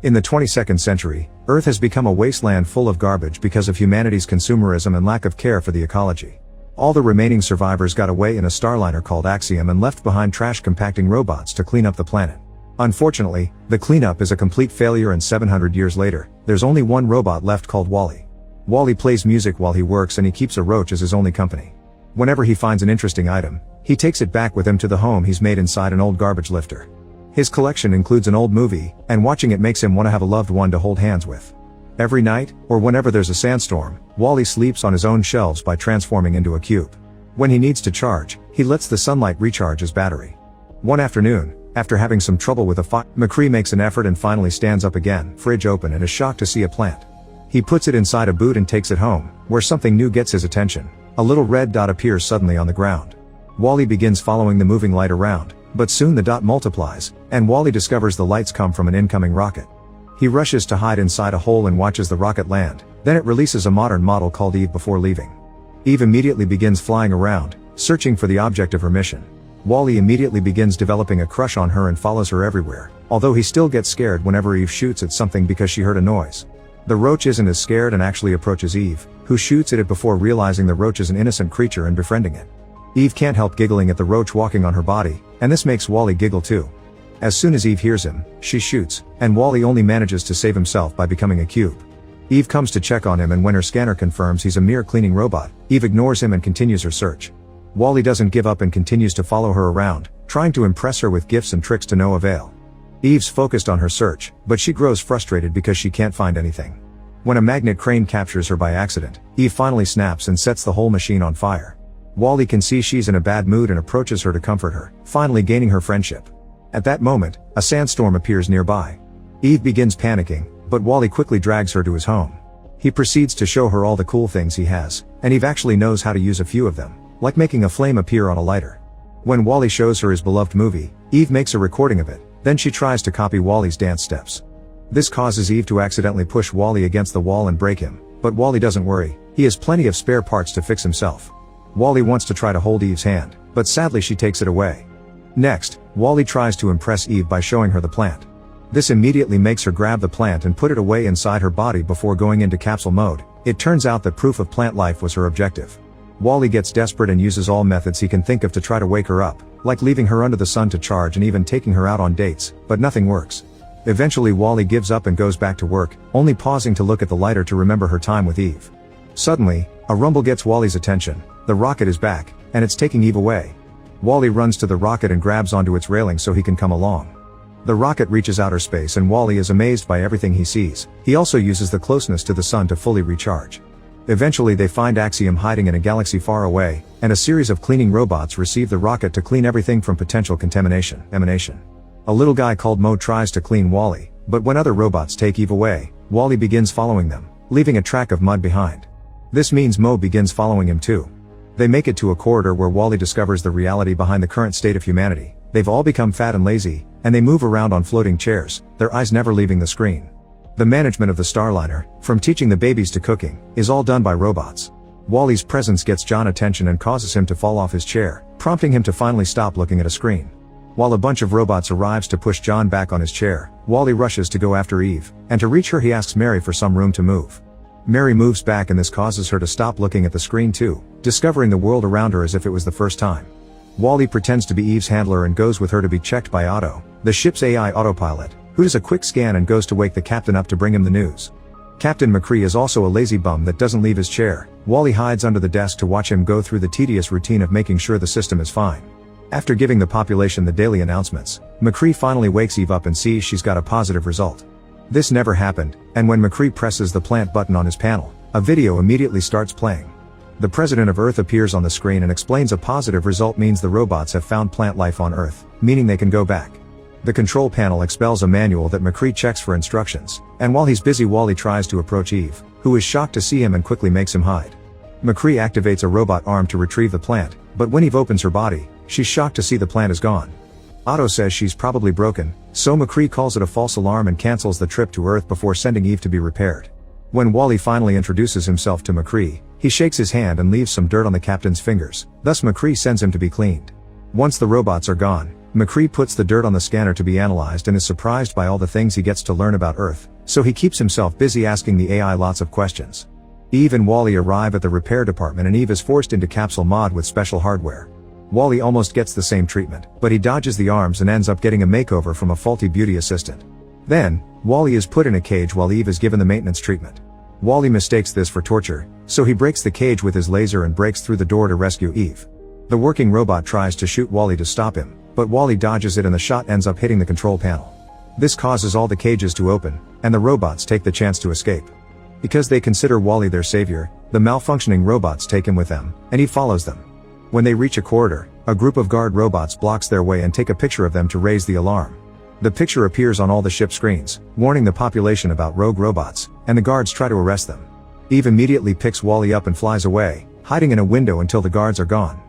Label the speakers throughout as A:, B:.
A: In the 22nd century, Earth has become a wasteland full of garbage because of humanity's consumerism and lack of care for the ecology. All the remaining survivors got away in a starliner called Axiom and left behind trash compacting robots to clean up the planet. Unfortunately, the cleanup is a complete failure, and 700 years later, there's only one robot left called Wally. Wally plays music while he works, and he keeps a roach as his only company. Whenever he finds an interesting item, he takes it back with him to the home he's made inside an old garbage lifter. His collection includes an old movie, and watching it makes him want to have a loved one to hold hands with. Every night, or whenever there's a sandstorm, Wally sleeps on his own shelves by transforming into a cube. When he needs to charge, he lets the sunlight recharge his battery. One afternoon, after having some trouble with a fire, McCree makes an effort and finally stands up again, fridge open, and is shocked to see a plant. He puts it inside a boot and takes it home, where something new gets his attention. A little red dot appears suddenly on the ground. Wally begins following the moving light around, but soon the dot multiplies, and Wally discovers the lights come from an incoming rocket. He rushes to hide inside a hole and watches the rocket land, then it releases a modern model called Eve before leaving. Eve immediately begins flying around, searching for the object of her mission. Wally immediately begins developing a crush on her and follows her everywhere, although he still gets scared whenever Eve shoots at something because she heard a noise. The roach isn't as scared and actually approaches Eve, who shoots at it before realizing the roach is an innocent creature and befriending it. Eve can't help giggling at the roach walking on her body, and this makes Wally giggle too. As soon as Eve hears him, she shoots, and Wally only manages to save himself by becoming a cube. Eve comes to check on him, and when her scanner confirms he's a mere cleaning robot, Eve ignores him and continues her search. Wally doesn't give up and continues to follow her around, trying to impress her with gifts and tricks to no avail. Eve's focused on her search, but she grows frustrated because she can't find anything. When a magnet crane captures her by accident, Eve finally snaps and sets the whole machine on fire. Wally can see she's in a bad mood and approaches her to comfort her, finally gaining her friendship. At that moment, a sandstorm appears nearby. Eve begins panicking, but Wally quickly drags her to his home. He proceeds to show her all the cool things he has, and Eve actually knows how to use a few of them, like making a flame appear on a lighter. When Wally shows her his beloved movie, Eve makes a recording of it, then she tries to copy Wally's dance steps. This causes Eve to accidentally push Wally against the wall and break him, but Wally doesn't worry, he has plenty of spare parts to fix himself. Wally wants to try to hold Eve's hand, but sadly she takes it away. Next, Wally tries to impress Eve by showing her the plant. This immediately makes her grab the plant and put it away inside her body before going into capsule mode. It turns out that proof of plant life was her objective. Wally gets desperate and uses all methods he can think of to try to wake her up, like leaving her under the sun to charge and even taking her out on dates, but nothing works. Eventually Wally gives up and goes back to work, only pausing to look at the lighter to remember her time with Eve. Suddenly, a rumble gets Wally's attention. The rocket is back, and it's taking Eve away. Wally runs to the rocket and grabs onto its railing so he can come along. The rocket reaches outer space and Wally is amazed by everything he sees. He also uses the closeness to the sun to fully recharge. Eventually they find Axiom hiding in a galaxy far away, and a series of cleaning robots receive the rocket to clean everything from potential contamination. A little guy called Mo tries to clean Wally, but when other robots take Eve away, Wally begins following them, leaving a track of mud behind. This means Mo begins following him too. They make it to a corridor where Wally discovers the reality behind the current state of humanity. They've all become fat and lazy, and they move around on floating chairs, their eyes never leaving the screen. The management of the Starliner, from teaching the babies to cooking, is all done by robots. Wally's presence gets John attention and causes him to fall off his chair, prompting him to finally stop looking at a screen. While a bunch of robots arrives to push John back on his chair, Wally rushes to go after Eve, and to reach her he asks Mary for some room to move. Mary moves back and this causes her to stop looking at the screen too, discovering the world around her as if it was the first time. Wally pretends to be Eve's handler and goes with her to be checked by Otto, the ship's AI autopilot, who does a quick scan and goes to wake the captain up to bring him the news. Captain McCree is also a lazy bum that doesn't leave his chair. Wally hides under the desk to watch him go through the tedious routine of making sure the system is fine. After giving the population the daily announcements, McCree finally wakes Eve up and sees she's got a positive result. This never happened, and when McCree presses the plant button on his panel, a video immediately starts playing. The president of Earth appears on the screen and explains a positive result means the robots have found plant life on Earth, meaning they can go back. The control panel expels a manual that McCree checks for instructions, and while he's busy Wally tries to approach Eve, who is shocked to see him and quickly makes him hide. McCree activates a robot arm to retrieve the plant, but when Eve opens her body, she's shocked to see the plant is gone. Otto says she's probably broken, so McCree calls it a false alarm and cancels the trip to Earth before sending Eve to be repaired. When Wally finally introduces himself to McCree, he shakes his hand and leaves some dirt on the captain's fingers, thus McCree sends him to be cleaned. Once the robots are gone, McCree puts the dirt on the scanner to be analyzed and is surprised by all the things he gets to learn about Earth, so he keeps himself busy asking the AI lots of questions. Eve and Wally arrive at the repair department and Eve is forced into capsule mod with special hardware. Wally almost gets the same treatment, but he dodges the arms and ends up getting a makeover from a faulty beauty assistant. Then, Wally is put in a cage while Eve is given the maintenance treatment. Wally mistakes this for torture, so he breaks the cage with his laser and breaks through the door to rescue Eve. The working robot tries to shoot Wally to stop him, but Wally dodges it and the shot ends up hitting the control panel. This causes all the cages to open, and the robots take the chance to escape. Because they consider Wally their savior, the malfunctioning robots take him with them, and he follows them. When they reach a corridor, a group of guard robots blocks their way and take a picture of them to raise the alarm. The picture appears on all the ship screens, warning the population about rogue robots, and the guards try to arrest them. Eve immediately picks Wally up and flies away, hiding in a window until the guards are gone.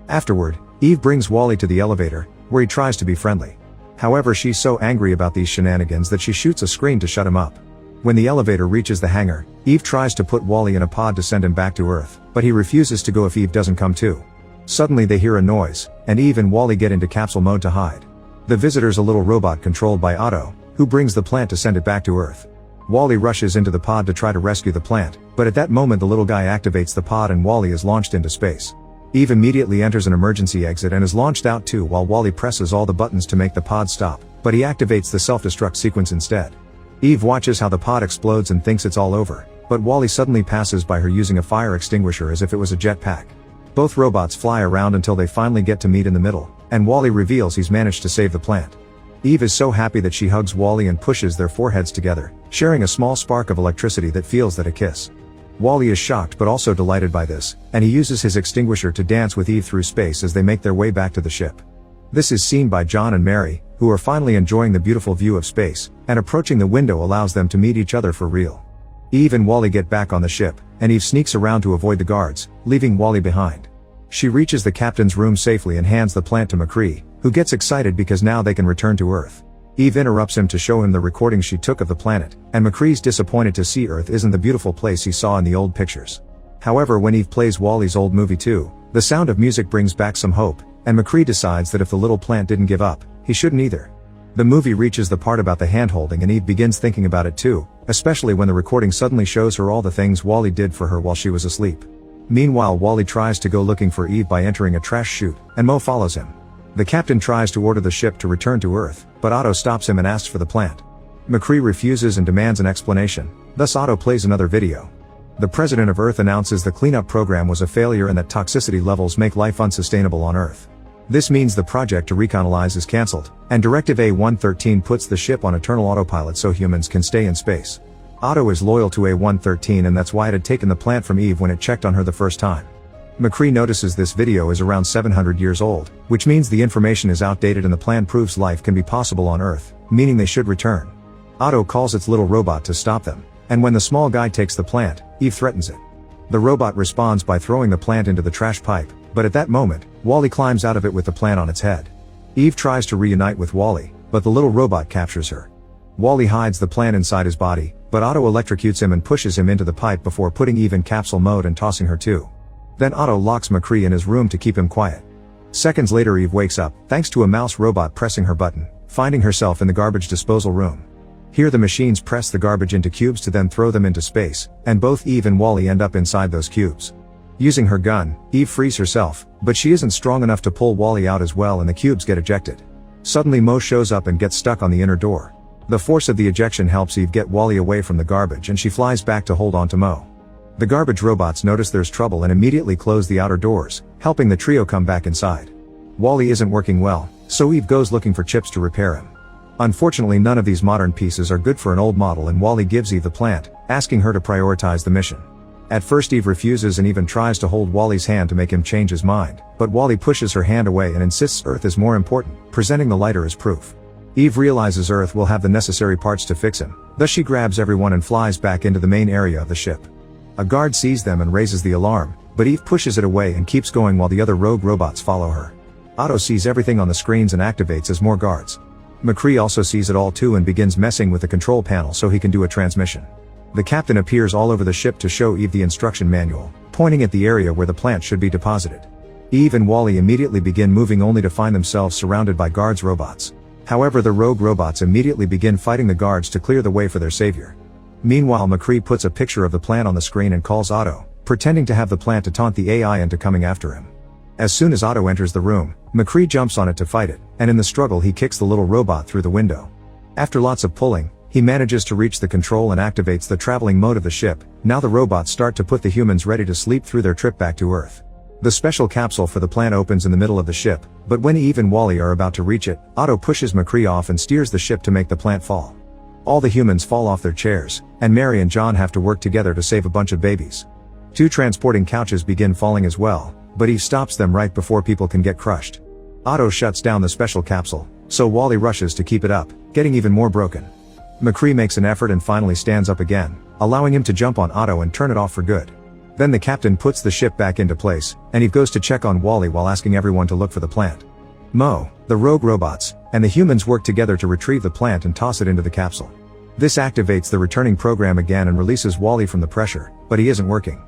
A: Afterward, Eve brings Wally to the elevator, where he tries to be friendly. However, she's so angry about these shenanigans that she shoots a screen to shut him up. When the elevator reaches the hangar, Eve tries to put Wally in a pod to send him back to Earth, but he refuses to go if Eve doesn't come too. Suddenly they hear a noise, and Eve and Wally get into capsule mode to hide. The visitor's a little robot controlled by Otto, who brings the plant to send it back to Earth. Wally rushes into the pod to try to rescue the plant, but at that moment the little guy activates the pod and Wally is launched into space. Eve immediately enters an emergency exit and is launched out too while Wally presses all the buttons to make the pod stop, but he activates the self-destruct sequence instead. Eve watches how the pod explodes and thinks it's all over, but Wally suddenly passes by her using a fire extinguisher as if it was a jetpack. Both robots fly around until they finally get to meet in the middle, and Wally reveals he's managed to save the plant. Eve is so happy that she hugs Wally and pushes their foreheads together, sharing a small spark of electricity that feels that a kiss. Wally is shocked but also delighted by this, and he uses his extinguisher to dance with Eve through space as they make their way back to the ship. This is seen by John and Mary, who are finally enjoying the beautiful view of space, and approaching the window allows them to meet each other for real. Eve and Wally get back on the ship, and Eve sneaks around to avoid the guards, leaving Wally behind. She reaches the captain's room safely and hands the plant to McCree, who gets excited because now they can return to Earth. Eve interrupts him to show him the recordings she took of the planet, and McCree's disappointed to see Earth isn't the beautiful place he saw in the old pictures. However, when Eve plays Wally's old movie too, the sound of music brings back some hope, and McCree decides that if the little plant didn't give up, he shouldn't either. The movie reaches the part about the handholding and Eve begins thinking about it too, especially when the recording suddenly shows her all the things Wally did for her while she was asleep. Meanwhile, Wally tries to go looking for Eve by entering a trash chute, and Mo follows him. The captain tries to order the ship to return to Earth, but Otto stops him and asks for the plant. McCree refuses and demands an explanation, thus Otto plays another video. The president of Earth announces the cleanup program was a failure and that toxicity levels make life unsustainable on Earth. This means the project to recolonize is cancelled, and Directive A113 puts the ship on eternal autopilot so humans can stay in space. Otto is loyal to A113 and that's why it had taken the plant from Eve when it checked on her the first time. McCree notices this video is around 700 years old, which means the information is outdated and the plan proves life can be possible on Earth, meaning they should return. Otto calls its little robot to stop them, and when the small guy takes the plant, Eve threatens it. The robot responds by throwing the plant into the trash pipe, but at that moment, Wally climbs out of it with the plant on its head. Eve tries to reunite with Wally, but the little robot captures her. Wally hides the plant inside his body, but Otto electrocutes him and pushes him into the pipe before putting Eve in capsule mode and tossing her too. Then Otto locks McCree in his room to keep him quiet. Seconds later Eve wakes up, thanks to a mouse robot pressing her button, finding herself in the garbage disposal room. Here the machines press the garbage into cubes to then throw them into space, and both Eve and Wally end up inside those cubes. Using her gun, Eve frees herself, but she isn't strong enough to pull Wally out as well and the cubes get ejected. Suddenly Mo shows up and gets stuck on the inner door. The force of the ejection helps Eve get Wally away from the garbage and she flies back to hold on to Mo. The garbage robots notice there's trouble and immediately close the outer doors, helping the trio come back inside. Wally isn't working well, so Eve goes looking for chips to repair him. Unfortunately, none of these modern pieces are good for an old model and Wally gives Eve the plant, asking her to prioritize the mission. At first Eve refuses and even tries to hold Wally's hand to make him change his mind, but Wally pushes her hand away and insists Earth is more important, presenting the lighter as proof. Eve realizes Earth will have the necessary parts to fix him, thus she grabs everyone and flies back into the main area of the ship. A guard sees them and raises the alarm, but Eve pushes it away and keeps going while the other rogue robots follow her. Otto sees everything on the screens and activates as more guards. McCree also sees it all too and begins messing with the control panel so he can do a transmission. The captain appears all over the ship to show Eve the instruction manual, pointing at the area where the plant should be deposited. Eve and Wally immediately begin moving only to find themselves surrounded by guards robots. However, the rogue robots immediately begin fighting the guards to clear the way for their savior. Meanwhile, McCree puts a picture of the plant on the screen and calls Otto, pretending to have the plant to taunt the AI into coming after him. As soon as Otto enters the room, McCree jumps on it to fight it, and in the struggle he kicks the little robot through the window. After lots of pulling, he manages to reach the control and activates the traveling mode of the ship. Now the robots start to put the humans ready to sleep through their trip back to Earth. The special capsule for the plant opens in the middle of the ship, but when Eve and Wally are about to reach it, Otto pushes McCree off and steers the ship to make the plant fall. All the humans fall off their chairs, and Mary and John have to work together to save a bunch of babies. 2 transporting couches begin falling as well, but Eve stops them right before people can get crushed. Otto shuts down the special capsule, so Wally rushes to keep it up, getting even more broken. McCree makes an effort and finally stands up again, allowing him to jump on Otto and turn it off for good. Then the captain puts the ship back into place, and Eve goes to check on Wally while asking everyone to look for the plant. Mo, the rogue robots, and the humans work together to retrieve the plant and toss it into the capsule. This activates the returning program again and releases Wally from the pressure, but he isn't working.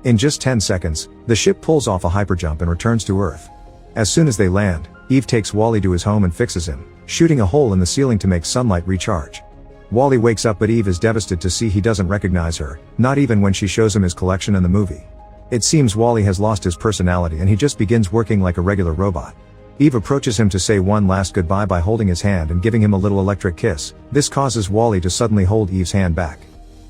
A: In just 10 seconds, the ship pulls off a hyperjump and returns to Earth. As soon as they land, Eve takes Wally to his home and fixes him, shooting a hole in the ceiling to make sunlight recharge. Wally wakes up, but Eve is devastated to see he doesn't recognize her, not even when she shows him his collection in the movie. It seems Wally has lost his personality and he just begins working like a regular robot. Eve approaches him to say one last goodbye by holding his hand and giving him a little electric kiss. This causes Wally to suddenly hold Eve's hand back.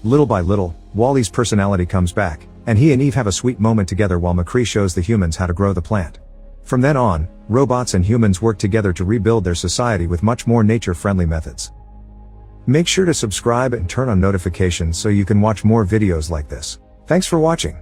A: Little by little, Wally's personality comes back, and he and Eve have a sweet moment together while McCree shows the humans how to grow the plant. From then on, robots and humans work together to rebuild their society with much more nature-friendly methods. Make sure to subscribe and turn on notifications so you can watch more videos like this. Thanks for watching.